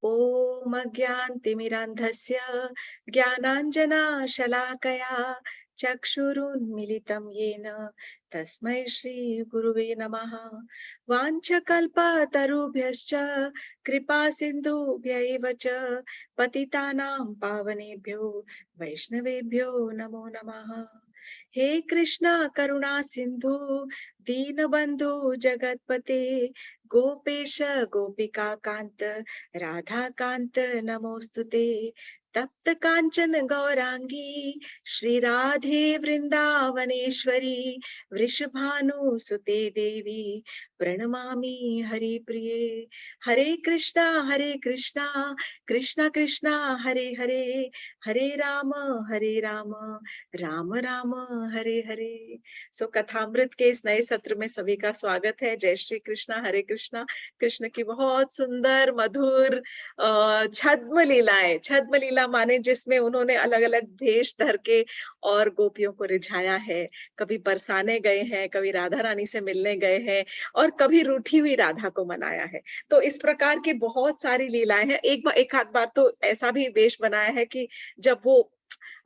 ॐ अज्ञानतिमिरान्धस्य ज्ञानाञ्जनशलाकया चक्षुरुन्मिलितं येन तस्मै श्रीगुरुवे नमः। वाञ्छकल्पतरुभ्यश्च कृपासिन्धुभ्य एव च पतितानां पावनेभ्यो वैष्णवेभ्यो नमो नमः। हे कृष्ण करुणा सिंधु दीनबंधु जगतपते गोपेश गोपिका कांत राधा कांत नमोस्तुते। तप्त कांचन गौरांगी श्री राधे वृंदावनेश्वरी वृषभानुसुते देवी प्रणमामि हरिप्रिये। हरे कृष्णा कृष्णा कृष्णा हरे हरे, हरे राम राम राम हरे हरे। सो कथामृत के इस नए सत्र में सभी का स्वागत है। जय श्री कृष्णा, हरे कृष्णा। कृष्ण की बहुत सुंदर मधुर छद्म लीलाएं, छद्म लीला माने जिसमें उन्होंने अलग अलग भेष धर के और गोपियों को रिझाया है। कभी बरसाने गए हैं, कभी राधा रानी से मिलने गए हैं और कभी रूठी हुई राधा को मनाया है। तो इस प्रकार की बहुत सारी लीलाएं हैं। एक आध बार तो ऐसा भी वेश बनाया है कि जब वो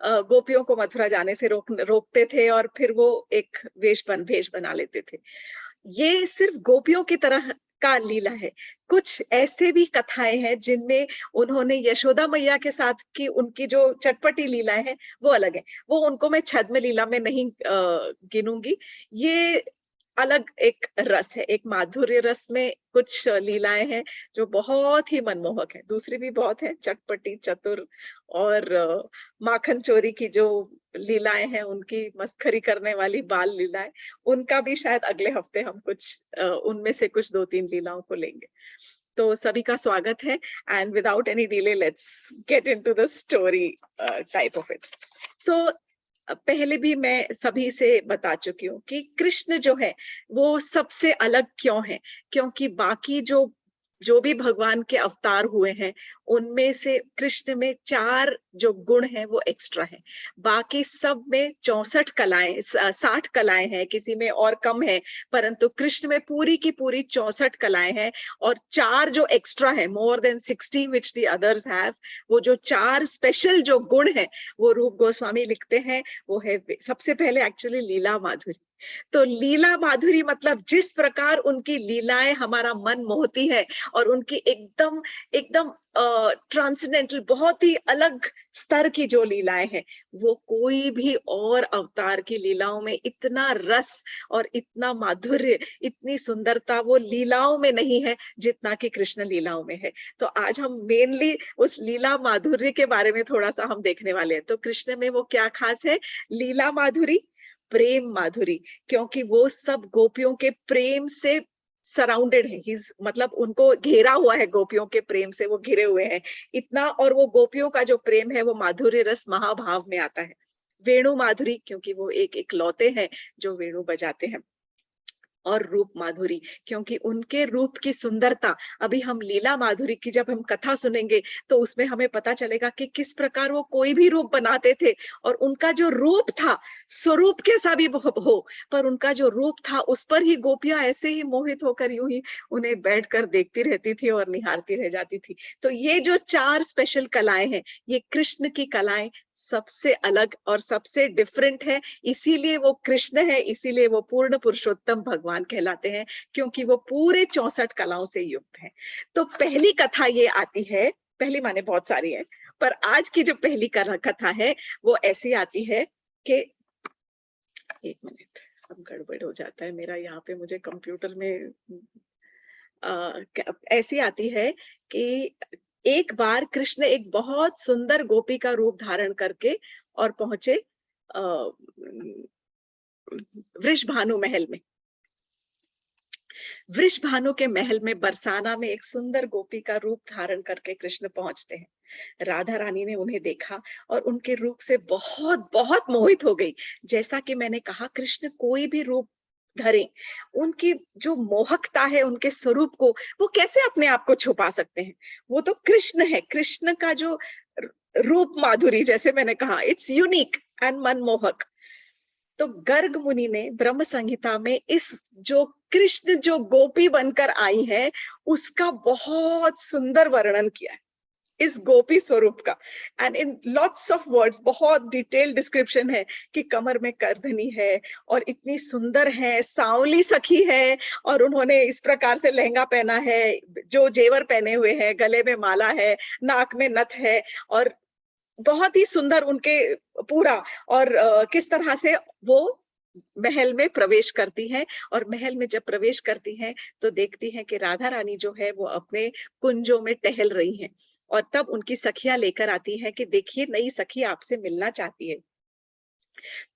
गोपियों को मथुरा जाने से रोकते थे और फिर वो एक भेष बना लेते थे। ये सिर्फ गोपियों की तरह का लीला है। कुछ ऐसे भी कथाएं हैं जिनमें उन्होंने यशोदा मैया के साथ की उनकी जो चटपटी लीलाएं हैं वो अलग है। वो उनको मैं छद्म लीला में नहीं गिनूंगी। ये अलग एक रस है, एक माधुर्य रस में कुछ लीलाएं हैं जो बहुत ही मनमोहक है। दूसरी भी बहुत है, चटपटी चतुर और माखन चोरी की जो लीलाएं हैं, उनकी मस्खरी करने वाली बाल लीलाएं, उनका भी शायद अगले हफ्ते हम कुछ उनमें से कुछ 2-3 लीलाओं को लेंगे। तो सभी का स्वागत है and without any delay let's get into the story type of it. So पहले भी मैं सभी से बता चुकी हूँ कि कृष्ण जो है वो सबसे अलग क्यों है। क्योंकि बाकी जो भी भगवान के अवतार हुए हैं उनमें से कृष्ण में 4 जो गुण हैं वो एक्स्ट्रा हैं। बाकी सब में 64 कलाएं, 60 कलाएं हैं, किसी में और कम है, परंतु कृष्ण में पूरी की पूरी 64 कलाएं हैं और 4 जो एक्स्ट्रा है, more than 60 which the others have. वो जो 4 स्पेशल जो गुण है वो रूप गोस्वामी लिखते हैं। वो है सबसे पहले एक्चुअली लीला माधुरी। तो लीला माधुरी मतलब जिस प्रकार उनकी लीलाएं हमारा मन मोहती है और उनकी एकदम एकदम ट्रांसेंडेंटल, बहुत ही अलग स्तर की जो लीलाएं हैं, वो कोई भी और अवतार की लीलाओं में इतना रस और इतना माधुर्य, इतनी सुंदरता वो लीलाओं में नहीं है जितना कि कृष्ण लीलाओं में है। तो आज हम मेनली उस लीला माधुर्य के बारे में थोड़ा सा हम देखने वाले हैं। तो कृष्ण में वो क्या खास है? लीला माधुरी, प्रेम माधुरी, क्योंकि वो सब गोपियों के प्रेम से सराउंडेड है। मतलब उनको घेरा हुआ है, गोपियों के प्रेम से वो घिरे हुए हैं इतना। और वो गोपियों का जो प्रेम है वो माधुर्य रस महाभाव में आता है। वेणु माधुरी, क्योंकि वो एक इकलौते हैं जो वेणु बजाते हैं। और रूप माधुरी, क्योंकि उनके रूप की सुंदरता, अभी हम लीला माधुरी की जब हम कथा सुनेंगे तो उसमें हमें पता चलेगा कि किस प्रकार वो कोई भी रूप बनाते थे और उनका जो रूप था, स्वरूप कैसा भी हो, पर उनका जो रूप था उस पर ही गोपियां ऐसे ही मोहित होकर यूं ही उन्हें बैठकर देखती रहती थी और निहारती रह जाती थी। तो ये जो 4 स्पेशल कलाएं हैं, ये कृष्ण की कलाएं सबसे अलग और सबसे डिफरेंट है। इसीलिए वो कृष्ण है, इसीलिए वो पूर्ण पुरुषोत्तम भगवान कहलाते हैं, क्योंकि वो पूरे 64 कलाओं से युक्त है। तो पहली कथा ये आती है, पहली माने बहुत सारी है, पर आज की जो पहली कथा है वो ऐसी आती है कि, एक मिनट, सब गड़बड़ हो जाता है मेरा यहाँ पे, मुझे कंप्यूटर में ऐसी आती है कि एक बार कृष्ण एक बहुत सुंदर गोपी का रूप धारण करके और पहुंचे वृषभानु महल में। वृषभानु के महल में बरसाना में एक सुंदर गोपी का रूप धारण करके कृष्ण पहुंचते हैं। राधा रानी ने उन्हें देखा और उनके रूप से बहुत बहुत मोहित हो गई। जैसा कि मैंने कहा, कृष्ण कोई भी रूप धरे, उनकी जो मोहकता है उनके स्वरूप को, वो कैसे अपने आप को छुपा सकते हैं? वो तो कृष्ण है। कृष्ण का जो रूप माधुरी, जैसे मैंने कहा, इट्स यूनिक एंड मनमोहक। तो गर्ग मुनि ने ब्रह्म संहिता में इस जो कृष्ण जो गोपी बनकर आई है उसका बहुत सुंदर वर्णन किया है इस गोपी स्वरूप का। And in lots of words, बहुत डिटेल डिस्क्रिप्शन है कि कमर में करधनी है और इतनी सुंदर है, सांवली सखी है, और उन्होंने इस प्रकार से लहंगा पहना है, जो जेवर पहने हुए हैं, गले में माला है, नाक में नथ है, और बहुत ही सुंदर उनके पूरा, और किस तरह से वो महल में प्रवेश करती हैं। और महल में जब प्रवेश करती हैं तो देखती हैं कि राधा रानी जो है वो अपने कुंजों में टहल रही हैं, और तब उनकी सखियां लेकर आती हैं कि देखिए नई सखी आपसे मिलना चाहती है।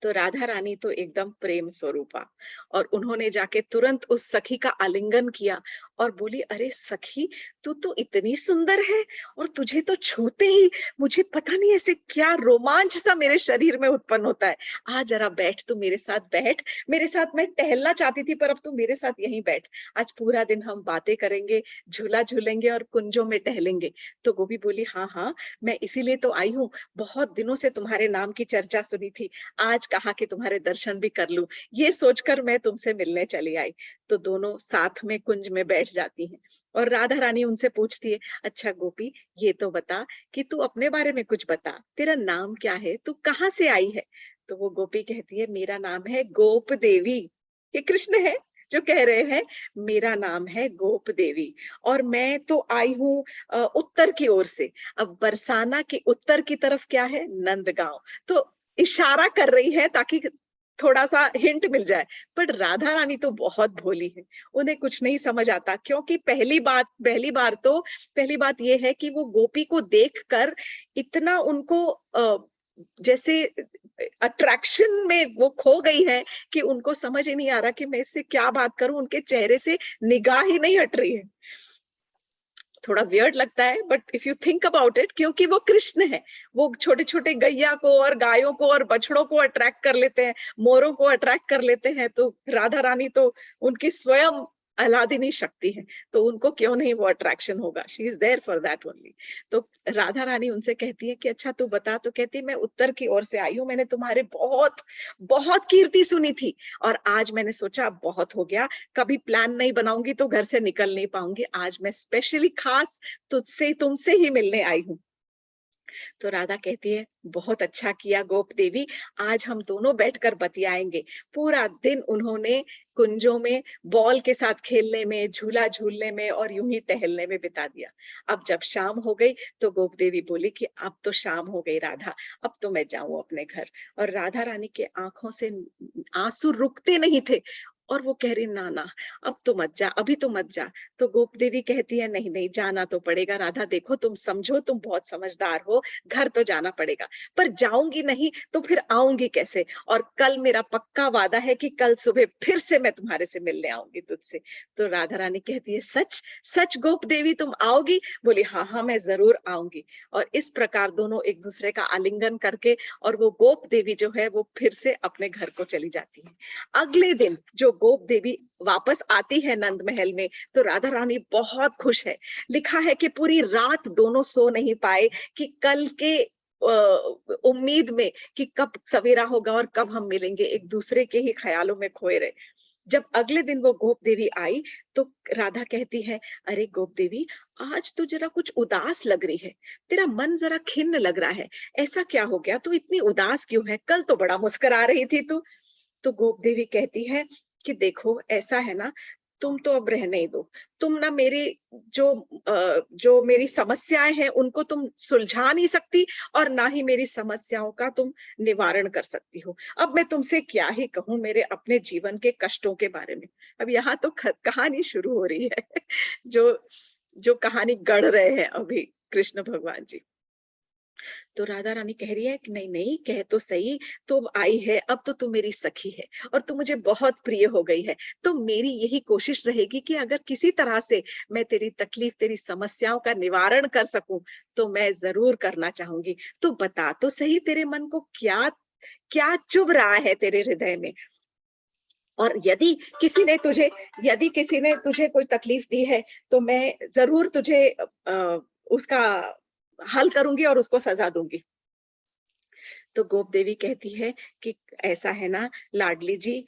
तो राधा रानी तो एकदम प्रेम स्वरूपा, और उन्होंने जाके तुरंत उस सखी का आलिंगन किया और बोली, अरे सखी, तू तो इतनी सुंदर है, और तुझे तो छूते ही मुझे पता नहीं ऐसे क्या रोमांच सा मेरे शरीर में उत्पन्न होता है। आ जरा बैठ, तू मेरे साथ बैठ, मेरे साथ मैं टहलना चाहती थी पर अब तू मेरे साथ यहीं बैठ, आज पूरा दिन हम बातें करेंगे, झूला झूलेंगे और कुंजों में टहलेंगे। तो गोपी बोली, हाँ हाँ, मैं इसीलिए तो आई हूँ, बहुत दिनों से तुम्हारे नाम की चर्चा सुनी थी, आज कहा कि तुम्हारे दर्शन भी कर लूं, ये सोचकर मैं तुमसे मिलने चली आई। तो दोनों साथ में कुंज में बैठ जाती हैं, और राधा रानी उनसे पूछती है, अच्छा गोपी, ये तो बता कि तू अपने बारे में कुछ बता, तेरा नाम क्या है, तू कहाँ से आई है? तो वो गोपी कहती है, मेरा नाम है गोप देवी। ये कृष्ण है जो कह रहे हैं, मेरा नाम है गोप देवी, और मैं तो आई हूँ उत्तर की ओर से। अब बरसाना के उत्तर की तरफ क्या है? नंदगांव। तो इशारा कर रही है ताकि थोड़ा सा हिंट मिल जाए। पर राधा रानी तो बहुत भोली है, उन्हें कुछ नहीं समझ आता, क्योंकि पहली बात ये है कि वो गोपी को देखकर इतना उनको जैसे अट्रैक्शन में वो खो गई है कि उनको समझ ही नहीं आ रहा कि मैं इससे क्या बात करूं, उनके चेहरे से निगाह ही नहीं हट रही है। थोड़ा वियर्ड लगता है, but if you think about it, क्योंकि वो कृष्ण है, वो छोटे छोटे गैया को और गायों को और बछड़ों को अट्रैक्ट कर लेते हैं, मोरों को अट्रैक्ट कर लेते हैं, तो राधा रानी तो उनकी स्वयं अलादिनी शक्ति है, तो उनको क्यों नहीं वो अट्रैक्शन होगा, she is there for that only. तो राधा रानी उनसे कहती है कि अच्छा तू बता, तो कहती है, मैं उत्तर की ओर से आई हूँ, मैंने तुम्हारे बहुत बहुत कीर्ति सुनी थी, और आज मैंने सोचा अब बहुत हो गया, कभी प्लान नहीं बनाऊंगी तो घर से निकल नहीं पाऊंगी, आज मैं स्पेशली खास तुमसे ही मिलने आई हूँ। तो राधा कहती है, बहुत अच्छा किया गोप देवी, आज हम दोनों बैठकर बतियाएंगे। पूरा दिन उन्होंने कुंजों में बॉल के साथ खेलने में, झूला झूलने में और यूं ही टहलने में बिता दिया। अब जब शाम हो गई तो गोप देवी बोली कि अब तो शाम हो गई राधा, अब तो मैं जाऊं अपने घर। और राधा रानी के आंखों से आंसू रुकते नहीं थे, और वो कह रही, ना ना, अब तो मत जा, अभी तो मत जा। तो गोप देवी कहती है, नहीं नहीं, जाना तो पड़ेगा राधा, देखो तुम समझो, तुम बहुत समझदार हो, घर तो जाना पड़ेगा, पर जाऊंगी नहीं तो फिर आऊंगी कैसे, और कल मेरा पक्का वादा है कि कल सुबह फिर से मैं तुम्हारे से मिलने आऊंगी तुझसे। तो राधा रानी कहती है, सच सच गोप देवी तुम आओगी? बोली, हाँ हाँ, मैं जरूर आऊंगी। और इस प्रकार दोनों एक दूसरे का आलिंगन करके, और वो गोप देवी जो है वो फिर से अपने घर को चली जाती है। अगले दिन जो गोप देवी वापस आती है नंद महल में, तो राधा रानी बहुत खुश है। लिखा है कि पूरी रात दोनों सो नहीं पाए, कि कल के उम्मीद में कि कब सवेरा होगा और कब हम मिलेंगे, एक दूसरे के ही ख्यालों में खोए रहे। जब अगले दिन वो गोप देवी आई तो राधा कहती है, अरे गोप देवी, आज तो जरा कुछ उदास लग रही है, तेरा मन जरा खिन्न लग रहा है, ऐसा क्या हो गया, तू इतनी उदास क्यों है, कल तो बड़ा मुस्कुरा रही थी तू। तो गोप देवी कहती है कि देखो ऐसा है ना, तुम तो अब रहने ही दो, तुम ना मेरी जो जो मेरी समस्याएं हैं उनको तुम सुलझा नहीं सकती, और ना ही मेरी समस्याओं का तुम निवारण कर सकती हो। अब मैं तुमसे क्या ही कहूँ मेरे अपने जीवन के कष्टों के बारे में। अब यहाँ तो कहानी शुरू हो रही है जो जो कहानी गढ़ रहे हैं अभी कृष्ण भगवान जी। तो राधा रानी कह रही है कि नहीं नहीं, कह तो सही, तू आई है, अब तो तू मेरी सखी है और तू मुझे बहुत प्रिय हो गई है, तो मेरी यही कोशिश रहेगी कि अगर किसी तरह से मैं तेरी तकलीफ, तेरी समस्याओं का निवारण कर सकूं तो मैं जरूर करना चाहूंगी। तू बता तो सही, तेरे मन को क्या क्या चुभ रहा है तेरे हृदय में, और यदि किसी ने तुझे कोई तकलीफ दी है तो मैं जरूर तुझे उसका हल करूंगी और उसको सजा दूंगी। तो गोप देवी कहती है कि ऐसा है ना लाडली जी,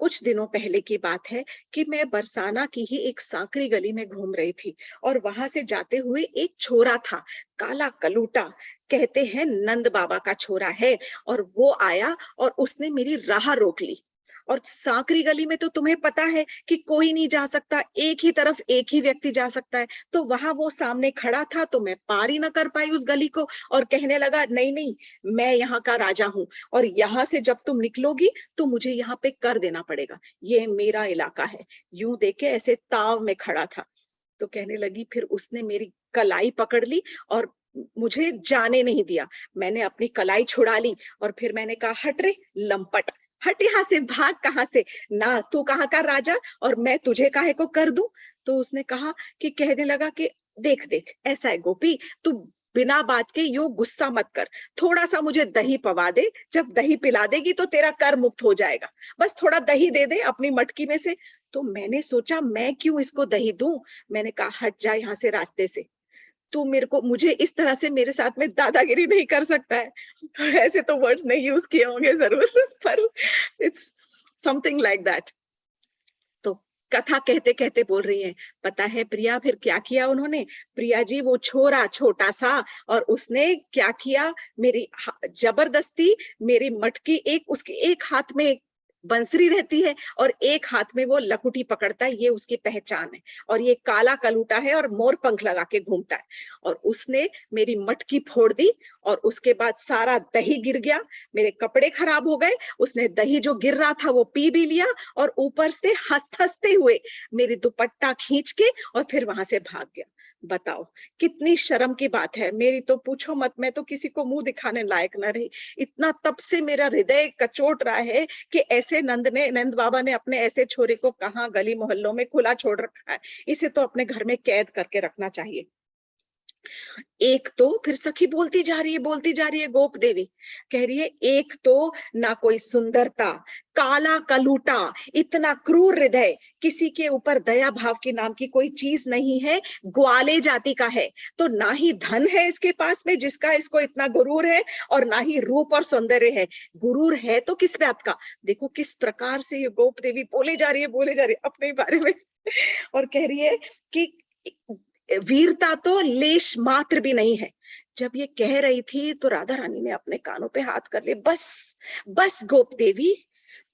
कुछ दिनों पहले की बात है कि मैं बरसाना की ही एक सांकरी गली में घूम रही थी और वहां से जाते हुए एक छोरा था, काला कलूटा, कहते हैं नंद बाबा का छोरा है। और वो आया और उसने मेरी राह रोक ली। और सांकरी गली में तो तुम्हें पता है कि कोई नहीं जा सकता, एक ही तरफ एक ही व्यक्ति जा सकता है। तो वहां वो सामने खड़ा था तो मैं पार ही ना कर पाई उस गली को, और कहने लगा नहीं नहीं, मैं यहाँ का राजा हूँ और यहाँ से जब तुम निकलोगी तो मुझे यहाँ पे कर देना पड़ेगा, ये मेरा इलाका है। यूं देखे ऐसे ताव में खड़ा था। तो कहने लगी, फिर उसने मेरी कलाई पकड़ ली और मुझे जाने नहीं दिया। मैंने अपनी कलाई छुड़ा ली और फिर मैंने कहा, हट रे लंपट, हट यहाँ से, भाग। कहाँ से ना, तू कहाँ का राजा और मैं तुझे काहे को कर दूं। तो उसने कहा कि, कहने लगा कि देख देख, ऐसा है गोपी, तू बिना बात के यूं गुस्सा मत कर, थोड़ा सा मुझे दही पवा दे, जब दही पिला देगी तो तेरा कर मुक्त हो जाएगा, बस थोड़ा दही दे दे अपनी मटकी में से। तो मैंने सोचा मैं क्यों इसको दही दूं। मैंने कहा, हट जा यहाँ से, रास्ते से, तू मेरे को, मुझे इस तरह से मेरे साथ में दादागिरी नहीं कर सकता है। ऐसे तो वर्ड्स नहीं यूज किए होंगे जरूर, पर इट्स समथिंग लाइक दैट। तो कथा कहते कहते बोल रही है, पता है प्रिया फिर क्या किया उन्होंने। प्रिया जी, वो छोरा छोटा सा, और उसने क्या किया, मेरी जबरदस्ती मेरी मटकी, एक उसके एक हाथ में बंसरी रहती है और एक हाथ में वो लकुटी पकड़ता है, ये उसकी पहचान है। और ये काला कलूटा है और मोर पंख लगा के घूमता है। और उसने मेरी मटकी फोड़ दी और उसके बाद सारा दही गिर गया, मेरे कपड़े खराब हो गए। उसने दही जो गिर रहा था वो पी भी लिया और ऊपर से हंसते हुए मेरी दुपट्टा खींच के और फिर वहां से भाग गया। बताओ कितनी शर्म की बात है। मेरी तो पूछो मत, मैं तो किसी को मुंह दिखाने लायक न रही। इतना तब से मेरा हृदय कचोट रहा है कि ऐसे नंद बाबा ने अपने ऐसे छोरे को कहाँ गली मोहल्लों में खुला छोड़ रखा है। इसे तो अपने घर में कैद करके रखना चाहिए। एक तो फिर सखी बोलती जा रही है गोप देवी, कह रही है, एक तो ना कोई सुंदरता, काला कलूटा, इतना क्रूर हृदय, किसी के ऊपर दया भाव की नाम की कोई चीज नहीं है, ग्वाले जाति का है। तो ना ही धन है इसके पास में जिसका इसको इतना गुरूर है, और ना ही रूप और सौंदर्य है। गुरूर है तो किस बात का। देखो किस प्रकार से ये गोप देवी बोले जा रही है अपने बारे में। और कह रही है कि वीरता तो लेश मात्र भी नहीं है। जब ये कह रही थी तो राधा रानी ने अपने कानों पे हाथ कर लिए। बस बस गोप देवी,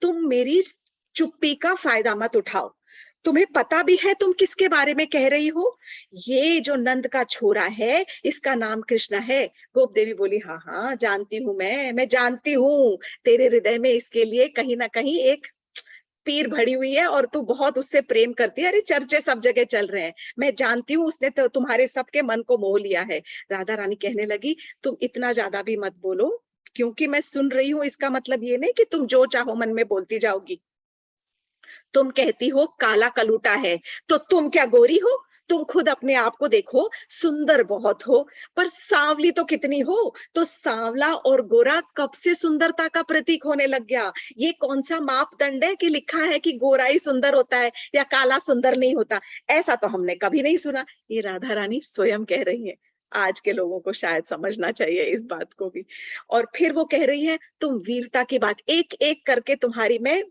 तुम मेरी चुप्पी का फायदा मत उठाओ। तुम्हें पता भी है तुम किसके बारे में कह रही हो। ये जो नंद का छोरा है इसका नाम कृष्ण है। गोप देवी बोली, हाँ हाँ जानती हूँ, मैं जानती हूँ, तेरे हृदय में इसके लिए कहीं ना कहीं एक पीर भरी हुई है और तू बहुत उससे प्रेम करती है। अरे चर्चे सब जगह चल रहे हैं, मैं जानती हूँ, उसने तो तुम्हारे सबके मन को मोह लिया है। राधा रानी कहने लगी, तुम इतना ज्यादा भी मत बोलो, क्योंकि मैं सुन रही हूँ इसका मतलब ये नहीं कि तुम जो चाहो मन में बोलती जाओगी। तुम कहती हो काला कलूटा है, तो तुम क्या गोरी हो। तुम खुद अपने आप को देखो, सुंदर बहुत हो, पर सांवली तो कितनी हो। तो सांवला और गोरा कब से सुंदरता का प्रतीक होने लग गया। ये कौन सा मापदंड है कि लिखा है कि गोरा ही सुंदर होता है या काला सुंदर नहीं होता। ऐसा तो हमने कभी नहीं सुना। ये राधा रानी स्वयं कह रही है। आज के लोगों को शायद समझना चाहिए इस बात को भी। और फिर वो कह रही है, तुम वीरता की बात एक एक करके तुम्हारी मैं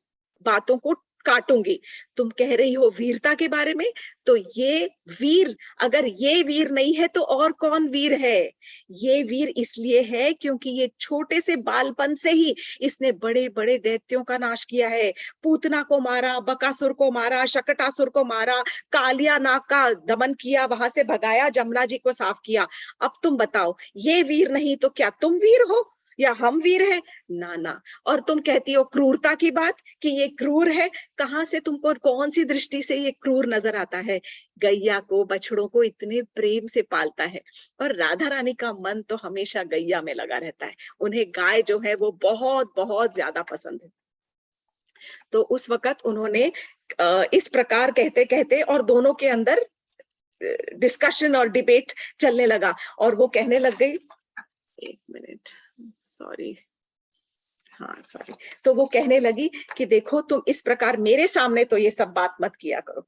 बातों को काटूंगी। तुम कह रही हो वीरता के बारे में, तो ये वीर, अगर ये वीर नहीं है तो और कौन वीर है। ये वीर इसलिए है क्योंकि ये छोटे से बालपन से ही इसने बड़े बड़े दैत्यों का नाश किया है। पूतना को मारा, बकासुर को मारा, शकटासुर को मारा, कालिया नाग का दमन किया, वहां से भगाया, जमुना जी को साफ किया। अब तुम बताओ, ये वीर नहीं तो क्या तुम वीर हो या हम वीर हैं। ना ना। और तुम कहती हो क्रूरता की बात कि ये क्रूर है। कहां से तुमको कौन सी दृष्टि से ये क्रूर नजर आता है। गैया को, बछड़ों को इतने प्रेम से पालता है, और राधा रानी का मन तो हमेशा गैया में लगा रहता है। उन्हें गाय जो है वो बहुत बहुत ज्यादा पसंद है। तो उस वक्त उन्होंने इस प्रकार कहते कहते और दोनों के अंदर डिस्कशन और डिबेट चलने लगा, और वो कहने लग गई, एक मिनट, सॉरी, हाँ सॉरी। तो वो कहने लगी कि देखो तुम इस प्रकार मेरे सामने तो ये सब बात मत किया करो।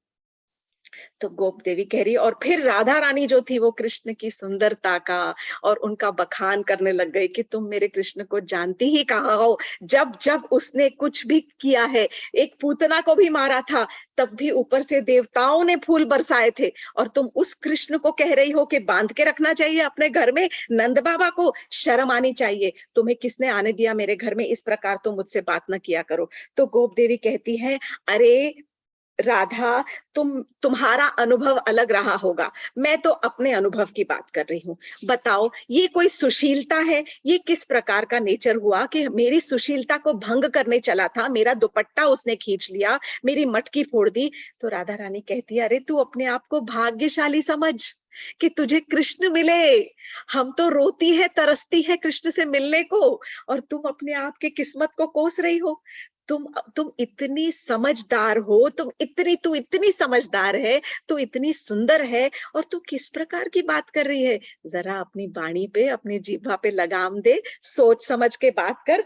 तो गोप देवी कह रही है, और फिर राधा रानी जो थी वो कृष्ण की सुंदरता का और उनका बखान करने लग गई कि तुम मेरे कृष्ण को जानती ही कहाँ हो। जब जब उसने कुछ भी किया है, एक पूतना को भी मारा था, तब भी ऊपर से देवताओं ने फूल बरसाए थे, और तुम उस कृष्ण को कह रही हो कि बांध के रखना चाहिए अपने घर में। नंद बाबा को शर्म आनी चाहिए, तुम्हें किसने आने दिया मेरे घर में, इस प्रकार तो मुझसे बात न किया करो। तो गोप देवी कहती है, अरे राधा, तुम्हारा अनुभव अलग रहा होगा, मैं तो अपने अनुभव की बात कर रही हूँ। बताओ, ये कोई सुशीलता है? ये किस प्रकार का नेचर हुआ कि मेरी सुशीलता को भंग करने चला था, मेरा दुपट्टा उसने खींच लिया, मेरी मटकी फोड़ दी। तो राधा रानी कहती है, अरे तू अपने आप को भाग्यशाली समझ कि तुझे कृष्ण मिले। हम तो रोती है, तरसती है कृष्ण से मिलने को, और तुम अपने आप की किस्मत को कोस रही हो। तुम इतनी समझदार हो, तू इतनी समझदार है, तू इतनी सुंदर है, और तू किस प्रकार की बात कर रही है? जरा अपनी वाणी पे, अपनी जीभा पे लगाम दे, सोच समझ के बात कर।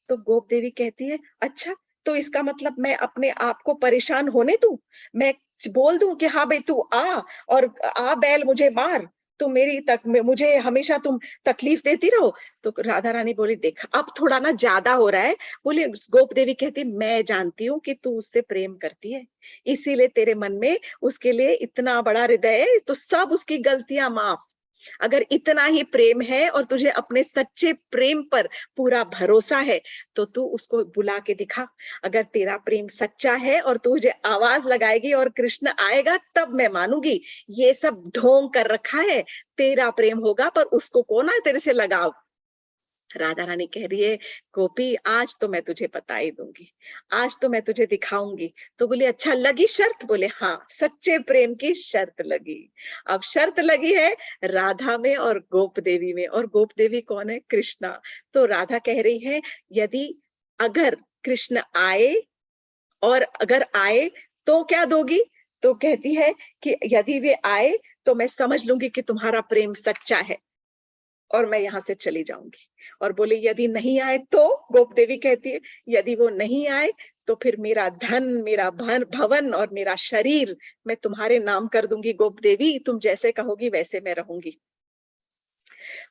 तो गोप देवी कहती है, अच्छा, तो इसका मतलब मैं अपने आप को परेशान होने दूं? मैं बोल दूं कि हाँ भाई तू आ, और आ बैल मुझे मार, तो मुझे हमेशा तुम तकलीफ देती रहो। तो राधा रानी बोली, देख अब थोड़ा ना ज्यादा हो रहा है। बोले, गोप देवी कहती, मैं जानती हूँ कि तू उससे प्रेम करती है, इसीलिए तेरे मन में उसके लिए इतना बड़ा हृदय है, तो सब उसकी गलतियां माफ। अगर इतना ही प्रेम है और तुझे अपने सच्चे प्रेम पर पूरा भरोसा है, तो तू उसको बुला के दिखा। अगर तेरा प्रेम सच्चा है और तू मुझे आवाज लगाएगी और कृष्ण आएगा, तब मैं मानूंगी। ये सब ढोंग कर रखा है, तेरा प्रेम होगा पर उसको कौन है तेरे से लगाव। राधा रानी कह रही है, गोपी आज तो मैं तुझे बता ही दूंगी, आज तो मैं तुझे दिखाऊंगी। तो बोले, अच्छा लगी शर्त? बोले, हाँ, सच्चे प्रेम की शर्त लगी। अब शर्त लगी है राधा में और गोप देवी में, और गोप देवी कौन है? कृष्णा। तो राधा कह रही है, यदि अगर कृष्ण आए, और अगर आए तो क्या दोगी? तो कहती है कि यदि वे आए तो मैं समझ लूंगी कि तुम्हारा प्रेम सच्चा है, और मैं यहाँ से चली जाऊंगी। और बोले, यदि नहीं आए तो? गोप देवी कहती है, यदि वो नहीं आए तो फिर मेरा धन, मेरा भवन और मेरा शरीर मैं तुम्हारे नाम कर दूंगी। गोप देवी, तुम जैसे कहोगी वैसे मैं रहूंगी।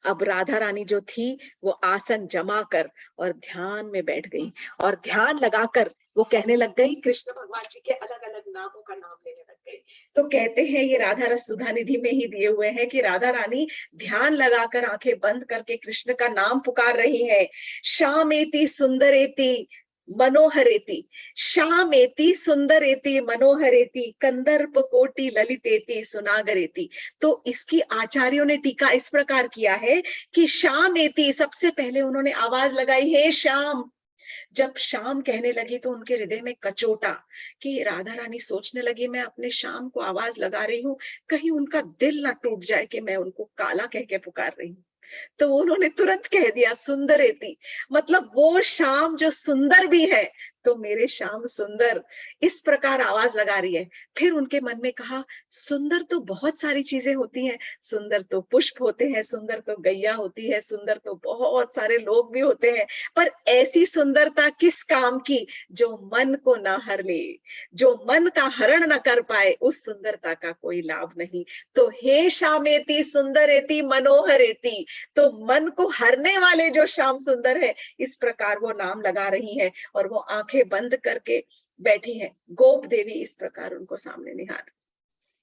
अब राधा रानी जो थी वो आसन जमा कर और ध्यान में बैठ गई, और ध्यान लगाकर वो कहने लग गई, कृष्ण भगवान जी के अलग अलग नामों का नाम लेने लग गई। तो कहते हैं, ये राधा रस सुधा निधि में ही दिए हुए हैं कि राधा रानी ध्यान लगाकर आंखें बंद करके कृष्ण का नाम पुकार रही है। श्यामेति सुंदरेति मनोहरेति, श्यामेति सुंदरेति मनोहरेति, कंदर्प कोटि ललितेति सुनागरेति। तो इसकी आचार्यों ने टीका इस प्रकार किया है कि श्यामेति, सबसे पहले उन्होंने आवाज लगाई, हे श्याम। जब शाम कहने लगी तो उनके हृदय में कचोटा, कि राधा रानी सोचने लगी, मैं अपने शाम को आवाज लगा रही हूँ, कहीं उनका दिल ना टूट जाए कि मैं उनको काला कह के पुकार रही हूँ। तो उन्होंने तुरंत कह दिया, सुंदरेती, मतलब वो शाम जो सुंदर भी है, तो मेरे श्याम सुंदर, इस प्रकार आवाज लगा रही है। फिर उनके मन में कहा, सुंदर तो बहुत सारी चीजें होती हैं, सुंदर तो पुष्प होते हैं, सुंदर तो गैया होती है, सुंदर तो बहुत सारे लोग भी होते हैं, पर ऐसी सुंदरता किस काम की जो मन को ना हर ले, जो मन का हरण न कर पाए, उस सुंदरता का कोई लाभ नहीं। तो हे श्यामेति सुंदरेति मनोहरेति, तो मन को हरने वाले जो श्याम सुंदर है, इस प्रकार वो नाम लगा रही है, और वो आंखें बंद करके बैठी है। गोप देवी इस प्रकार उनको सामने निहार,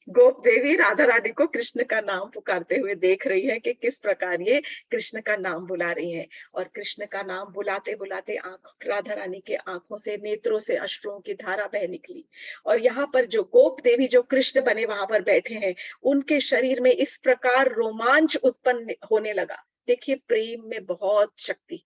गोप देवी राधा रानी को कृष्ण का नाम पुकारते हुए देख रही है कि किस प्रकार ये कृष्ण का नाम बुला रही है। और कृष्ण का नाम बुलाते बुलाते राधा रानी के आंखों से, नेत्रों से अश्रुओं की धारा बह निकली। और यहाँ पर जो गोप देवी जो कृष्ण बने वहां पर बैठे हैं, उनके शरीर में इस प्रकार रोमांच उत्पन्न होने लगा। देखिए, प्रेम में बहुत शक्ति।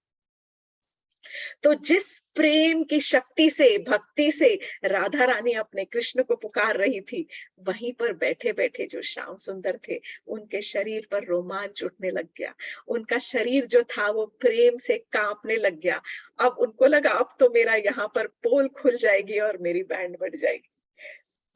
तो जिस प्रेम की शक्ति से, भक्ति से राधा रानी अपने कृष्ण को पुकार रही थी, वहीं पर बैठे बैठे जो श्याम सुंदर थे, उनके शरीर पर रोमांच उठने लग गया। उनका शरीर जो था वो प्रेम से कांपने लग गया। अब उनको लगा, अब तो मेरा यहाँ पर पोल खुल जाएगी और मेरी बैंड बढ़ जाएगी।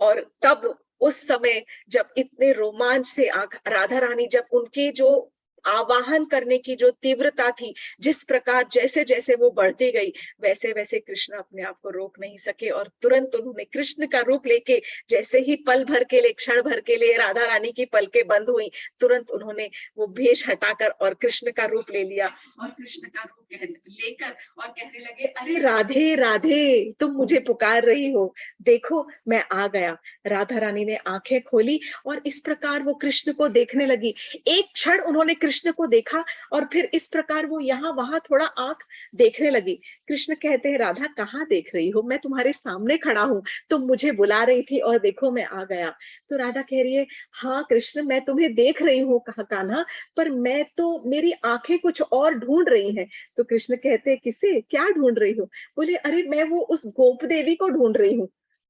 और तब उस समय जब इतने रोमांच से राधा रानी, जब उनके जो आवाहन करने की जो तीव्रता थी, जिस प्रकार जैसे जैसे वो बढ़ती गई, वैसे वैसे कृष्ण अपने आप को रोक नहीं सके और तुरंत उन्होंने कृष्ण का रूप लेके, जैसे ही पल भर के लिए, क्षण भर के लिए राधा रानी की पलकें बंद हुई, तुरंत उन्होंने वो भेष हटाकर और कृष्ण का रूप ले लिया और कृष्ण का रूप लेकर और कहने लगे, अरे राधे राधे, तुम मुझे पुकार रही हो, देखो मैं आ गया। राधा रानी ने आंखें खोली और इस प्रकार वो कृष्ण को देखने लगी। एक क्षण उन्होंने कृष्ण को देखा और फिर इस प्रकार वो यहाँ वहां थोड़ा आंख देखने लगी। कृष्ण कहते हैं, राधा कहाँ देख रही हो, मैं तुम्हारे सामने खड़ा हूँ, तुम मुझे बुला रही थी और देखो मैं आ गया। तो राधा कह रही है, हाँ कृष्ण मैं तुम्हें देख रही हूँ कान्हा, पर मैं तो, मेरी आंखें कुछ और ढूंढ रही हैं। तो कृष्ण कहते हैं, किसे, क्या ढूंढ रही हो? बोले, अरे मैं वो उस गोप देवी को ढूंढ रही हूँ।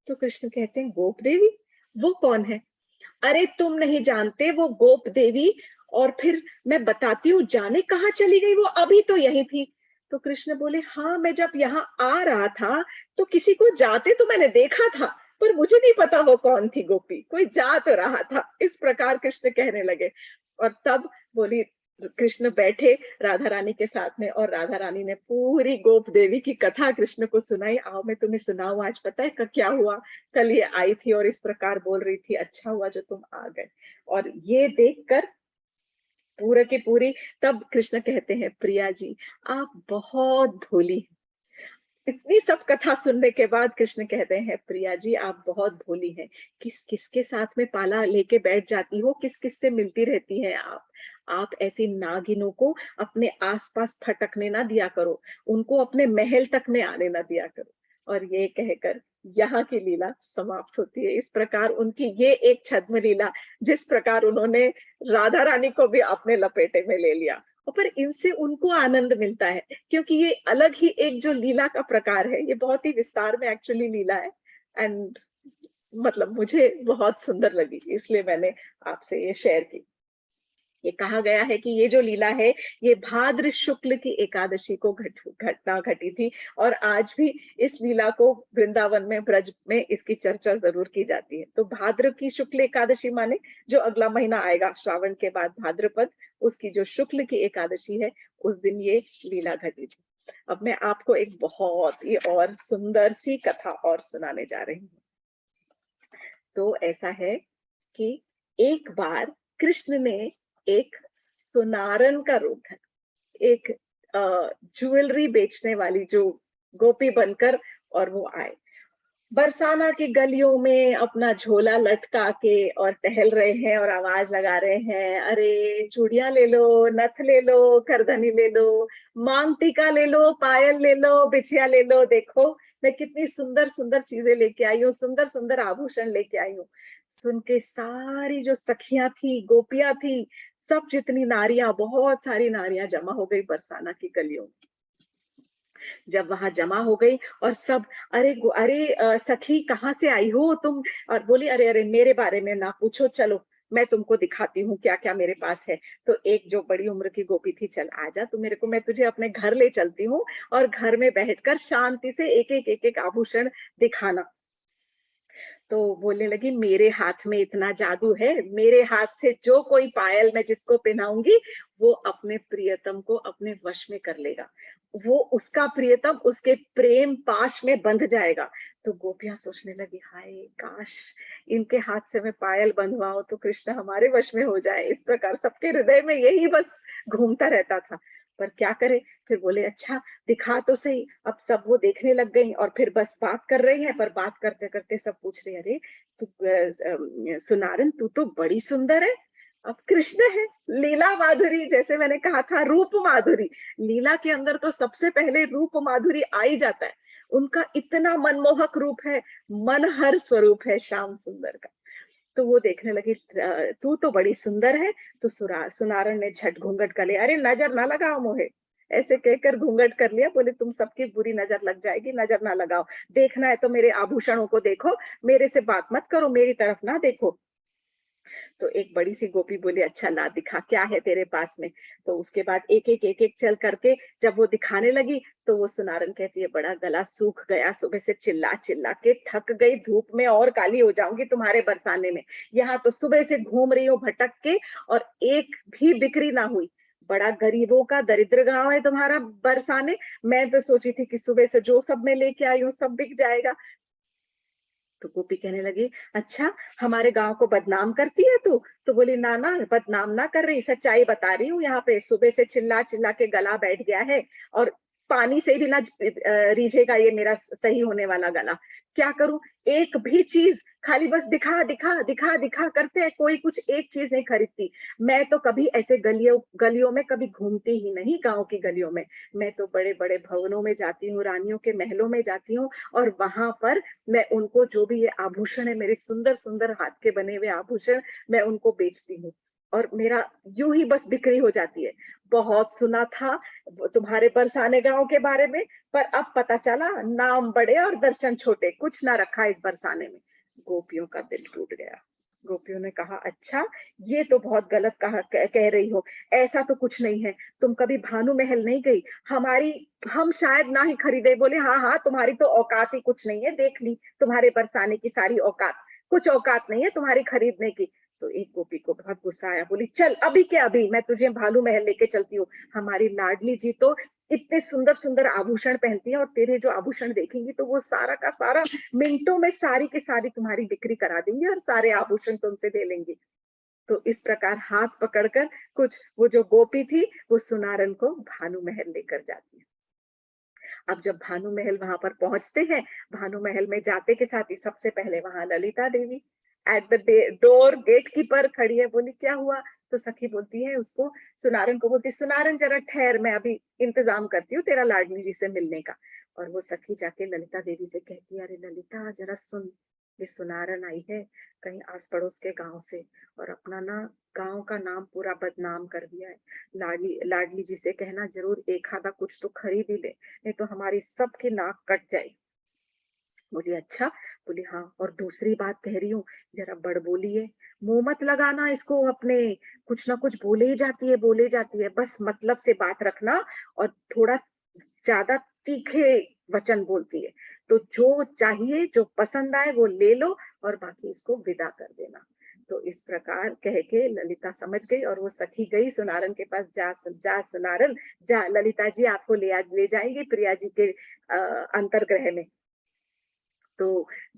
तो कृष्ण कहते हैं, गोप देवी, वो कौन है? अरे तुम नहीं जानते, वो गोप देवी, और फिर मैं बताती हूँ, जाने कहाँ चली गई, वो अभी तो यही थी। तो कृष्ण बोले, हाँ मैं जब यहाँ आ रहा था तो किसी को जाते तो मैंने देखा था, पर मुझे नहीं पता वो कौन थी गोपी, कोई जा तो रहा था। इस प्रकार कृष्ण कहने लगे। और तब बोली, कृष्ण बैठे राधा रानी के साथ में और राधा रानी ने पूरी गोप देवी की कथा कृष्ण को सुनाई। आओ मैं तुम्हें सुनाऊं, आज पता है क्या हुआ। कल ये आई थी और इस प्रकार बोल रही थी, अच्छा हुआ जो तुम आ गए। और ये देखकर पूरे की पूरी, तब कृष्ण कहते हैं, प्रिया जी आप बहुत भोली हैं। इतनी सब कथा सुनने के बाद कृष्ण कहते हैं, प्रिया जी आप बहुत भोली हैं, किस किसके साथ में पाला लेके बैठ जाती हो, किस किस से मिलती रहती हैं आप ऐसी नागिनों को अपने आसपास फटकने ना दिया करो, उनको अपने महल तक में आने ना दिया करो। और ये कहकर यहाँ की लीला समाप्त होती है। इस प्रकार उनकी ये एक छद्म लीला, जिस प्रकार उन्होंने राधा रानी को भी अपने लपेटे में ले लिया, और पर इनसे उनको आनंद मिलता है, क्योंकि ये अलग ही एक जो लीला का प्रकार है, ये बहुत ही विस्तार में एक्चुअली लीला है। एंड मतलब मुझे बहुत सुंदर लगी, इसलिए मैंने आपसे ये शेयर की। ये कहा गया है कि ये जो लीला है, ये भाद्र शुक्ल की एकादशी को घटना घटी थी, और आज भी इस लीला को वृंदावन में, ब्रज में इसकी चर्चा जरूर की जाती है। तो भाद्र की शुक्ल एकादशी माने जो अगला महीना आएगा श्रावण के बाद भाद्रपद, उसकी जो शुक्ल की एकादशी है, उस दिन ये लीला घटी थी। अब मैं आपको एक बहुत ही और सुंदर सी कथा और सुनाने जा रही हूँ। तो ऐसा है कि एक बार कृष्ण ने एक सुनारन का रूप है, एक ज्वेलरी बेचने वाली जो गोपी बनकर, और वो आए बरसाना की गलियों में अपना झोला लटका के और टहल रहे हैं और आवाज लगा रहे हैं, अरे चूड़ियां ले लो, नथ ले लो, करधनी ले लो, मांग टीका ले लो, पायल ले लो, बिछिया ले लो, देखो मैं कितनी सुंदर सुंदर चीजें लेके आई हूँ, सुंदर सुंदर आभूषण लेके आई हूँ। सुन के सारी जो सखियां थी, गोपियां थी, सब जितनी नारियां, बहुत सारी नारियां जमा हो गई बरसाना की गलियों में। जब वहां जमा हो गई और सब, अरे सखी कहाँ से आई हो तुम? और बोली, अरे अरे मेरे बारे में ना पूछो, चलो मैं तुमको दिखाती हूँ क्या क्या मेरे पास है। तो एक जो बड़ी उम्र की गोपी थी, चल आजा तू मेरे को, मैं तुझे अपने घर ले चलती हूँ और घर में बैठकर शांति से एक एक आभूषण दिखाना। तो बोलने लगी, मेरे हाथ में इतना जादू है, मेरे हाथ से जो कोई पायल मैं जिसको पहनाऊंगी, वो अपने प्रियतम को अपने वश में कर लेगा, वो उसका प्रियतम उसके प्रेम पाश में बंध जाएगा। तो गोपियां सोचने लगी, हाय काश इनके हाथ से मैं पायल बंधवाऊं तो कृष्ण हमारे वश में हो जाए। इस प्रकार सबके हृदय में यही बस घूमता रहता था, पर क्या करे। फिर बोले, अच्छा दिखा तो सही। अब सब वो देखने लग गई और फिर बस बात कर रही है, पर बात करते करते सब पूछ रहे, अरे तू सुनारन तू तो बड़ी सुंदर है। अब कृष्ण है, लीला माधुरी, जैसे मैंने कहा था रूप माधुरी, लीला के अंदर तो सबसे पहले रूप माधुरी आ ही जाता है। उनका इतना मनमोहक रूप है, मनहर स्वरूप है श्याम सुंदर का। तो वो देखने लगी, तू तो बड़ी सुंदर है। तो सुनारन ने झट घूंघट कर लिया, अरे नजर ना लगाओ मोहे, ऐसे कहकर घूंघट कर लिया। बोले, तुम सबकी बुरी नजर लग जाएगी, नजर ना लगाओ, देखना है तो मेरे आभूषणों को देखो, मेरे से बात मत करो, मेरी तरफ ना देखो। तो एक बड़ी सी गोपी बोली, अच्छा ला दिखा क्या है तेरे पास में। तो उसके बाद एक एक चल करके जब वो दिखाने लगी, तो वो सुनारन कहती है, बड़ा गला सूख गया, सुबह से चिल्ला चिल्ला के थक गई, धूप में और काली हो जाऊंगी तुम्हारे बरसाने में। यहाँ तो सुबह से घूम रही हूँ भटक के और एक भी बिक्री ना हुई। बड़ा गरीबों का दरिद्र गांव है तुम्हारा बरसाने। मैं तो सोची थी कि सुबह से जो सब मैं लेके आई हूँ सब बिक जाएगा। तो गोपी कहने लगी, अच्छा हमारे गांव को बदनाम करती है तू? तो बोली, ना ना, बदनाम ना कर रही, सच्चाई बता रही हूँ। यहाँ पे सुबह से चिल्ला चिल्ला के गला बैठ गया है, और पानी से भी ना रीझेगा ये मेरा सही होने वाला गला। क्या करूं? एक भी चीज, खाली बस दिखा दिखा दिखा दिखा करते हैं, कोई कुछ एक चीज नहीं खरीदती। मैं तो कभी ऐसे गलियों गलियों में कभी घूमती ही नहीं, गांव की गलियों में। मैं तो बड़े बड़े भवनों में जाती हूँ, रानियों के महलों में जाती हूँ, और वहां पर मैं उनको जो भी ये आभूषण है, मेरे सुंदर सुंदर हाथ के बने हुए आभूषण, मैं उनको बेचती हूँ, और मेरा यूं ही बस बिक्री हो जाती है। बहुत सुना था तुम्हारे बरसाने गांव के बारे में, पर अब पता चला नाम बड़े और दर्शन छोटे, कुछ ना रखा इस बरसाने में। गोपियों का दिल टूट गया। गोपियों ने कहा, अच्छा ये तो बहुत गलत कह रही हो, ऐसा तो कुछ नहीं है। तुम कभी भानु महल नहीं गई? हमारी हम शायद ना ही खरीदे। बोले, हाँ हाँ, तुम्हारी तो औकात ही कुछ नहीं है, देख ली तुम्हारे बरसाने की सारी औकात, कुछ औकात नहीं है तुम्हारी खरीदने की। तो एक गोपी को बहुत गुस्सा आया, बोली, चल अभी के अभी मैं तुझे भालू महल लेके चलती हूँ। हमारी लाडली जी तो इतने सुंदर सुंदर आभूषण पहनती है, और तेरे जो आभूषण देखेंगी तो वो सारा का सारा मिनटों में सारी की सारी तुम्हारी बिक्री करा देंगे, और सारे आभूषण तुमसे ले लेंगे। तो इस प्रकार हाथ पकड़कर कुछ वो जो गोपी थी, वो सुनारन को भानु महल लेकर जाती है। अब जब भानु महल वहां पर पहुंचते हैं, भानु महल में जाते के साथ ही सबसे पहले वहां Lalita Devi at the door, gate keeper खड़ी है। बोली, क्या हुआ? तो सखी बोलती है उसको, सुनारन को बोलती, सुनारन जरा ठहर, मैं अभी इंतजाम करती हूँ तेरा लाडली जी से मिलने का। और वो सखी जाके ललिता देवी से कहती है, अरे ललिता जरा सुन, ये सुनारन आई है कहीं आस पड़ोस के गांव से, और अपना ना गांव का नाम पूरा बदनाम कर दिया है। लाडली लाडली जी से कहना जरूर एक आधा कुछ तो खरीद ही ले, नहीं तो हमारी सबकी नाक कट जाएगी। बोली, अच्छा? बोली, हाँ, और दूसरी बात कह रही हूँ, जरा बड़ बोली है, मुंह मत लगाना इसको अपने, कुछ ना कुछ बोले ही जाती है, बोले जाती है, बस मतलब से बात रखना, और थोड़ा ज्यादा तीखे वचन बोलती है। तो जो चाहिए, जो पसंद आए वो ले लो, और बाकी इसको विदा कर देना। तो इस प्रकार कह के ललिता समझ गई, और वो सखी गई सुनारन के पास, जा सुनारन, जा, ललिता जी आपको ले जाएंगे प्रिया जी के अंतर्ग्रह में। तो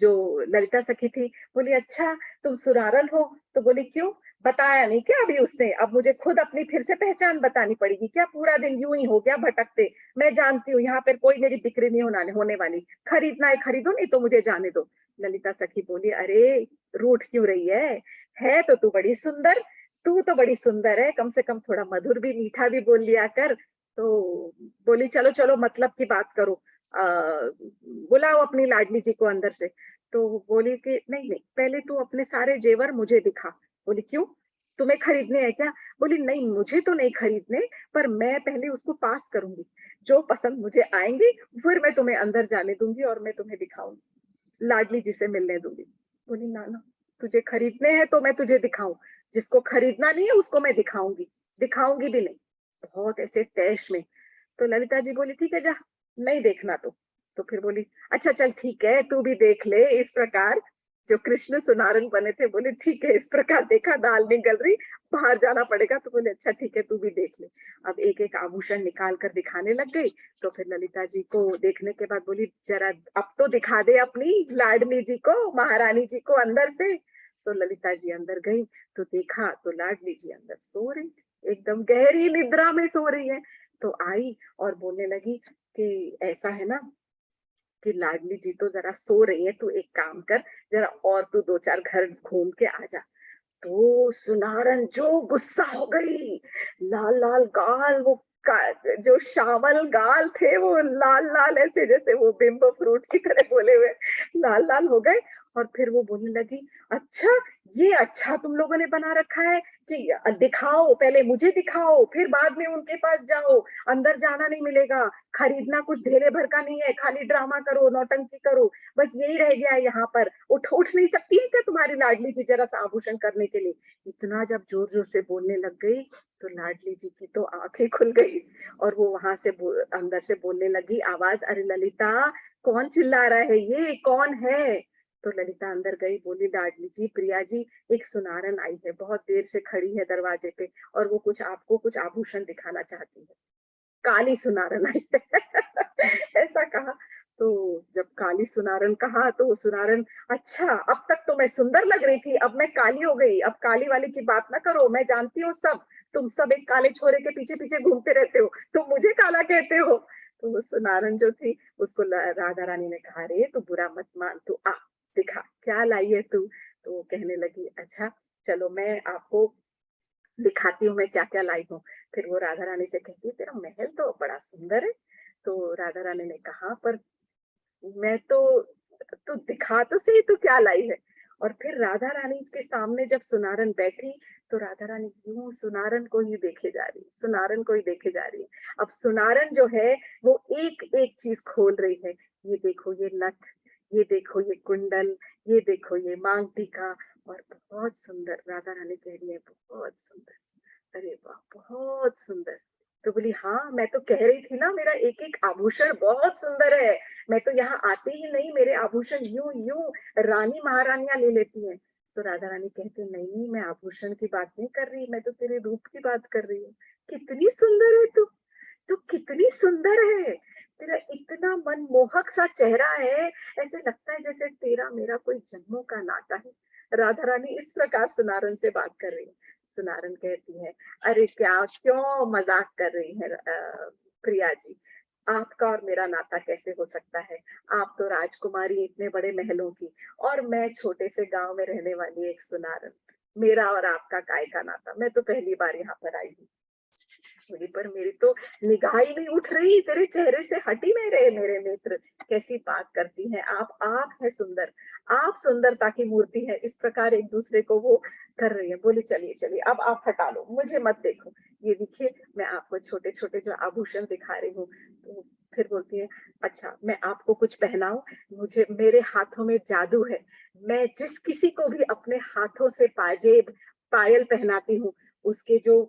जो ललिता सखी थी, बोली, अच्छा तुम सुरारन हो? तो बोली, क्यों, बताया नहीं क्या अभी उसने? अब मुझे खुद अपनी फिर से पहचान बतानी पड़ेगी क्या? पूरा दिन यूं ही हो गया भटकते। मैं जानती हूँ यहाँ पर कोई मेरी बिक्री नहीं होने वाली, खरीदना है खरीदो, नहीं तो मुझे जाने दो। ललिता सखी बोली, अरे रूठ क्यों रही है तो तू बड़ी सुंदर, तू तो बड़ी सुंदर है, कम से कम थोड़ा मधुर भी मीठा भी बोल लिया कर। तो बोली, चलो चलो मतलब की बात करो, बुलाओ अपनी लाडली जी को अंदर से। तो बोली कि नहीं नहीं, पहले तू अपने सारे जेवर मुझे दिखा। बोली, क्यों, तुम्हें खरीदने हैं क्या? बोली, नहीं मुझे तो नहीं खरीदने, पर मैं पहले उसको पास करूंगी, जो पसंद मुझे आएंगी फिर मैं तुम्हें अंदर जाने दूंगी, और मैं तुम्हें दिखाऊंगी, लाडली जी से मिलने दूंगी। बोली, ना ना, तुझे खरीदने हैं तो मैं तुझे दिखाऊं, जिसको खरीदना नहीं है उसको मैं दिखाऊंगी, दिखाऊंगी भी नहीं। बहुत ऐसे तैश में। तो ललिता जी बोली, ठीक है जा, नहीं देखना तो फिर बोली, अच्छा चल ठीक है, तू भी देख ले इस प्रकार। जो कृष्ण सुनारन बने थे, बोले, ठीक है, इस प्रकार देखा दाल नहीं गल रही, बाहर जाना पड़ेगा। तो बोले, अच्छा ठीक है, तू भी देख ले। अब एक एक आभूषण निकाल कर दिखाने लग गई। तो फिर ललिता जी को देखने के बाद बोली, जरा अब तो दिखा दे अपनी लाडली जी को, महारानी जी को अंदर से। तो ललिता जी अंदर गई, तो देखा तो लाडली जी अंदर सो रही, एकदम गहरी निद्रा में सो रही है। तो आई और बोलने लगी कि ऐसा है ना कि लाडली जी तो जरा सो रही है, तू एक काम कर, जरा और तू दो चार घर घूम के आ जा। तो सुनारन जो गुस्सा हो गई, लाल लाल गाल, वो जो श्यामल गाल थे वो लाल लाल, ऐसे जैसे वो बिम्बो फ्रूट की तरह बोले हुए लाल लाल हो गए। और फिर वो बोलने लगी, अच्छा ये अच्छा तुम लोगों ने बना रखा है कि दिखाओ, पहले मुझे दिखाओ फिर बाद में उनके पास जाओ, अंदर जाना नहीं मिलेगा, खरीदना कुछ ढेले भर का नहीं है, खाली ड्रामा करो, नौटंकी करो, बस यही रह गया है यहाँ पर। उठ नहीं सकती है क्या तुम्हारी लाडली जी जरा सा आभूषण करने के लिए? इतना जब जोर जोर से बोलने लग गई, तो लाडली जी की तो आंखें खुल गई, और वो वहां से अंदर से बोलने लगी आवाज, अरे ललिता, कौन चिल्ला रहा है, ये कौन है? तो ललिता अंदर गई, बोली लाडली जी, प्रिया जी, एक सुनारन आई है, बहुत देर से खड़ी है दरवाजे पे और वो कुछ आपको कुछ आभूषण दिखाना चाहती है। काली सुनारन आई है ऐसा कहा। तो जब काली सुनारन कहा तो वो सुनारन, अच्छा अब तक तो मैं सुंदर लग रही थी, अब मैं काली हो गई, अब काली वाली की बात ना करो, मैं जानती हूँ सब, तुम सब एक काले छोरे के पीछे पीछे घूमते रहते हो, तुम मुझे काला कहते हो। तो वो सुनारन जो थी उसको राधा रानी ने कहा, अरे तू बुरा मत मान, तू आ दिखा क्या लाई है तू। तो वो कहने लगी, अच्छा चलो मैं आपको दिखाती हूँ मैं क्या-क्या लाई हूँ। फिर वो राधा रानी से कहती है, तेरा महल तो बड़ा सुंदर है। तो राधा रानी ने कहा, पर मैं तो, तू दिखा तो सही तू क्या लाई है। और फिर राधा रानी के सामने जब सुनारन बैठी, तो राधा रानी यूं सुनारन को ही देखे जा रही, सुनारन को ही देखे जा रही है। अब सुनारन जो है वो एक एक चीज खोल रही है, ये देखो ये नथ, ये देखो ये कुंडल, ये देखो ये मांग टीका, और बहुत सुंदर, राधा रानी कह रही है बहुत सुंदर। अरे वाह! बहुत सुंदर। तो बोली, हाँ, मैं तो कह रही थी ना, मेरा एक-एक आभूषण बहुत सुंदर है। मैं तो यहाँ आते ही नहीं, मेरे आभूषण यूँ-यूँ रानी महारानियाँ ले लेती हैं। तो राधा रानी कहती, नहीं, मैं आभूषण की बात नहीं कर रही, मैं तो तेरे रूप की बात कर रही हूँ। कितनी सुंदर है तू, तू कितनी सुंदर है। तेरा इतना मनमोहक सा चेहरा है, ऐसे लगता है जैसे तेरा मेरा कोई जन्मों का नाता है। राधा रानी इस प्रकार सुनारन से बात कर रही है। सुनारन कहती है, अरे क्या, क्यों मजाक कर रही है प्रिया जी, आपका और मेरा नाता कैसे हो सकता है। आप तो राजकुमारी इतने बड़े महलों की, और मैं छोटे से गांव में रहने वाली एक सुनारन, मेरा और आपका काय का नाता, मैं तो पहली बार यहाँ पर आई हूँ। बोली, पर मेरी तो निगाह ही नहीं उठ रही, तेरे चेहरे से हट ही नहीं रहे मेरे नेत्र। कैसी बात करती हैं आप है सुंदर, आप सुंदरता की मूर्ति है। इस प्रकार एक दूसरे को वो कर रही है। बोली, चलिए चलिए अब आप हटा लो, मुझे मत देखो, ये देखिए मैं आपको छोटे छोटे जो आभूषण दिखा रही हूँ। तो फिर बोलती है, अच्छा मैं आपको कुछ पहनाऊं, मुझे, मेरे हाथों में जादू है, मैं जिस किसी को भी अपने हाथों से पाजेब पायल पहनाती हूँ, उसके जो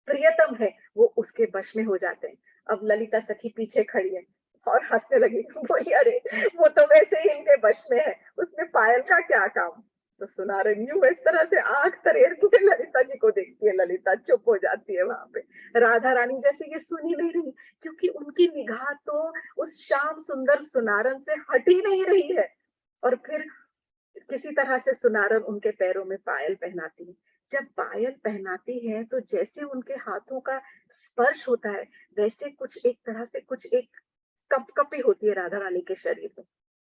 प्रियतम है वो उसके वश में हो जाते हैं। अब ललिता सखी पीछे खड़ी है और हंसने लगी, बोली, अरे वो तो वैसे ही इनके वश में है, उसमें पायल का क्या काम। तो सुनारन यूं इस तरह से आंख तरेर के ललिता जी को देखती है, ललिता चुप हो जाती है वहां पे। राधा रानी जैसे ये सुन ही नहीं रही, क्योंकि उनकी निगाह तो उस श्याम सुंदर सुनारन से हट ही नहीं रही है। और फिर किसी तरह से सुनारन उनके पैरों में पायल पहनाती है। जब पायल पहनाती है तो जैसे उनके हाथों का स्पर्श होता है, वैसे कुछ एक तरह से कुछ एक कपकपी होती है राधा रानी के शरीर में।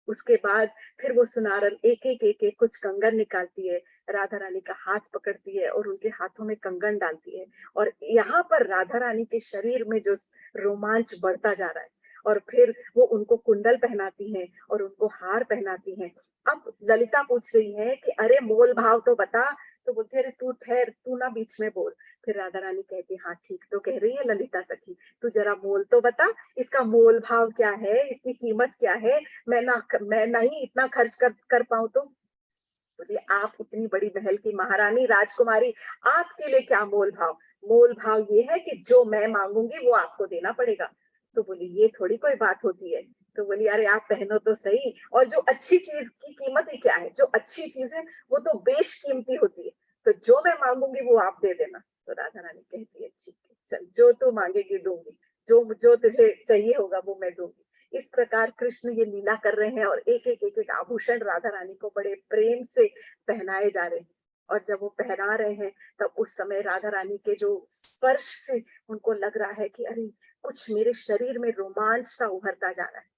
उसके बाद फिर वो सुनारन एक एक कुछ कंगन निकालती है, राधा रानी का हाथ पकड़ती है और उनके हाथों में कंगन डालती है। और यहाँ पर राधा रानी के शरीर में जो रोमांच बढ़ता जा रहा है, और फिर वो उनको कुंडल पहनाती हैं और उनको हार पहनाती हैं। अब ललिता पूछ रही है कि अरे मोल भाव तो बता। तो बोलती है, अरे तू ठहर, तू ना बीच में बोल। फिर राधा रानी कहती है, हाँ ठीक तो कह रही है ललिता सखी, तू जरा मोल तो बता, इसका मोल भाव क्या है, इसकी कीमत क्या है, मैं नहीं इतना खर्च कर पाऊं तो। बोलिए, आप इतनी बड़ी महल की महारानी राजकुमारी, आपके लिए क्या मोल भाव। मोल भाव ये है कि जो मैं मांगूंगी वो आपको देना पड़ेगा। तो बोली, ये थोड़ी कोई बात होती है। तो बोली, अरे आप पहनो तो सही, और जो अच्छी चीज की कीमत ही क्या है, जो अच्छी चीज है वो तो बेशकीमती होती है, तो जो मैं मांगूंगी वो आप दे देना। तो राधा रानी कहती है, ठीक है चल, जो तू मांगेगी दूंगी, जो जो तुझे चाहिए होगा वो मैं दूंगी। इस प्रकार कृष्ण ये लीला कर रहे हैं और एक एक आभूषण राधा रानी को बड़े प्रेम से पहनाए जा रहे हैं। और जब वो पहना रहे हैं तब उस समय राधा रानी के जो स्पर्श से उनको लग रहा है कि अरे कुछ मेरे शरीर में रोमांच सा उभरता जा रहा है।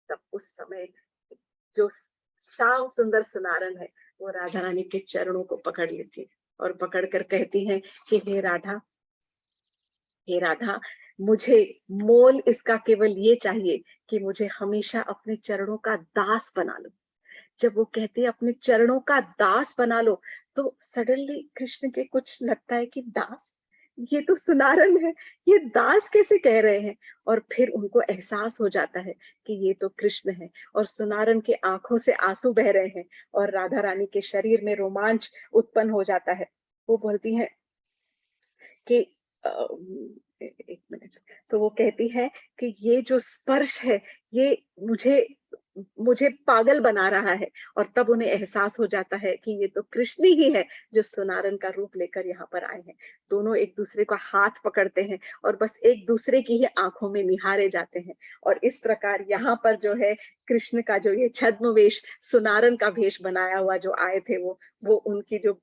तब उस समय जो श्याम सुंदर सुनारन है वो राधा रानी के चरणों को पकड़ लेती है और पकड़ कर कहती है कि हे राधा, हे राधा, मुझे मोल इसका केवल ये चाहिए कि मुझे हमेशा अपने चरणों का दास बना लो। जब वो कहते हैं अपने चरणों का दास बना लो, तो सडनली कृष्ण के कुछ लगता है कि दास, ये तो सुनारन है, ये दास कैसे कह रहे हैं। और फिर उनको एहसास हो जाता है कि ये तो कृष्ण है, और सुनारन के आंखों से आंसू बह रहे हैं और राधा रानी के शरीर में रोमांच उत्पन्न हो जाता है। वो बोलती है कि एक मिनट, तो वो कहती है कि ये जो स्पर्श है, ये मुझे मुझे पागल बना रहा है, और तब उन्हें एहसास हो जाता है कि ये तो कृष्ण ही है जो सुनारन का रूप लेकर यहाँ पर आए हैं। दोनों एक दूसरे का हाथ पकड़ते हैं और बस एक दूसरे की ही आंखों में निहारे जाते हैं। और इस प्रकार यहाँ पर जो है कृष्ण का जो ये छद्म वेश, सुनारन का वेश बनाया हुआ जो आए थे, वो उनकी जो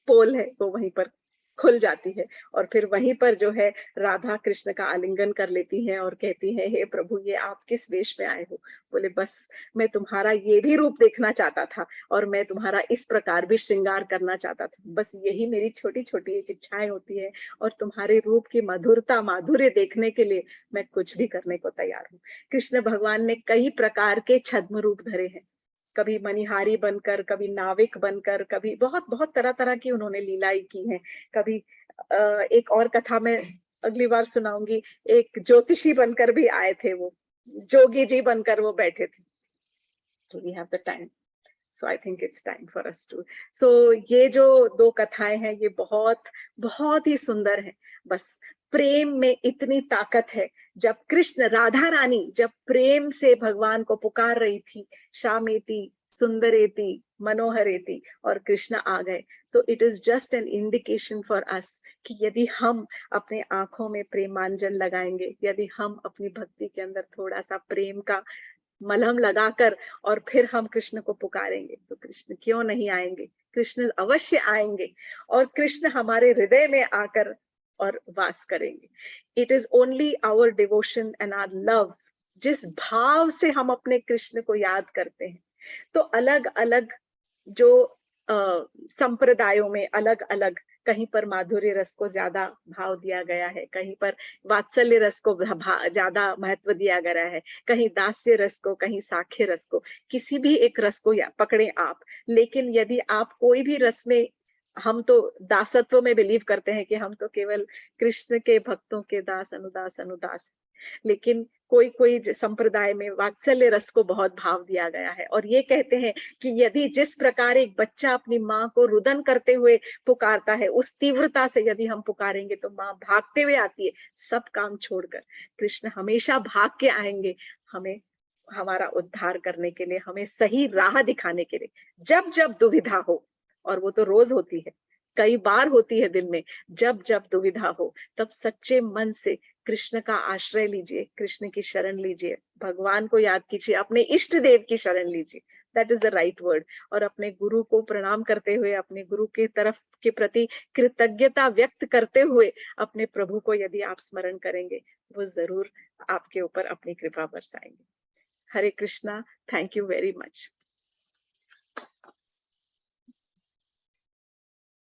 पोल है वो वहीं पर खुल जाती है, और फिर वहीं पर जो है राधा कृष्ण का आलिंगन कर लेती हैं और कहती हैं, हे प्रभु, ये आप किस वेश में आए हो? बोले, बस मैं तुम्हारा ये भी रूप देखना चाहता था, और मैं तुम्हारा इस प्रकार भी श्रृंगार करना चाहता था। बस यही मेरी छोटी छोटी एक इच्छाएं होती है, और तुम्हारे रूप की मधुरता माधुर्य देखने के लिए मैं कुछ भी करने को तैयार हूँ। कृष्ण भगवान ने कई प्रकार के छद्म रूप धरे हैं, कभी मनिहारी बनकर, कभी नाविक बनकर, कभी बहुत बहुत तरह तरह की उन्होंने लीलाएं की हैं। कभी एक और कथा मैं अगली बार सुनाऊंगी, एक ज्योतिषी बनकर भी आए थे वो, जोगी जी बनकर वो बैठे थे। तो we have the time, so I think it's time for us to, so ये जो दो कथाएं हैं ये बहुत बहुत ही सुंदर है। बस प्रेम में इतनी ताकत है। जब कृष्ण, राधा रानी जब प्रेम से भगवान को पुकार रही थी, शामेति सुंदरेति मनोहरेति, और कृष्ण आ गए, तो it is just an indication for us कि यदि हम अपने आंखों में प्रेमांजन लगाएंगे, यदि हम अपनी भक्ति के अंदर थोड़ा सा प्रेम का मलहम लगाकर और फिर हम कृष्ण को पुकारेंगे, तो कृष्ण क्यों नहीं आएंगे? कृष्ण अवश्य आएंगे, और कृष्ण हमारे हृदय में आकर और वास करेंगे। It is only our devotion and our love, जिस भाव से हम अपने कृष्ण को याद करते हैं। तो अलग अलग जो संप्रदायों में अलग अलग, कहीं पर माधुर्य रस को ज्यादा भाव दिया गया है, कहीं पर वात्सल्य रस को ज्यादा महत्व दिया गया है, कहीं दास्य रस को, कहीं साख्य रस को। किसी भी एक रस को या पकड़े आप, लेकिन यदि आप कोई भी रस में, हम तो दासत्व में बिलीव करते हैं कि हम तो केवल कृष्ण के भक्तों के दास, अनुदास अनुदास, लेकिन कोई कोई संप्रदाय में वात्सल्य रस को बहुत भाव दिया गया है, और ये कहते हैं कि यदि जिस प्रकार एक बच्चा अपनी माँ को रुदन करते हुए पुकारता है, उस तीव्रता से यदि हम पुकारेंगे तो माँ भागते हुए आती है, सब काम छोड़कर। कृष्ण हमेशा भाग के आएंगे, हमें हमारा उद्धार करने के लिए, हमें सही राह दिखाने के लिए, जब जब दुविधा हो। और वो तो रोज होती है, कई बार होती है दिन में। जब जब दुविधा हो, तब सच्चे मन से कृष्ण का आश्रय लीजिए, कृष्ण की शरण लीजिए, भगवान को याद कीजिए, अपने इष्ट देव की शरण लीजिए, that is the right word. और अपने गुरु को प्रणाम करते हुए, अपने गुरु के तरफ के प्रति कृतज्ञता व्यक्त करते हुए, अपने प्रभु को यदि आप स्मरण करेंगे, वो जरूर आपके ऊपर अपनी कृपा बरसाएंगे। Hare Krishna, thank you very much.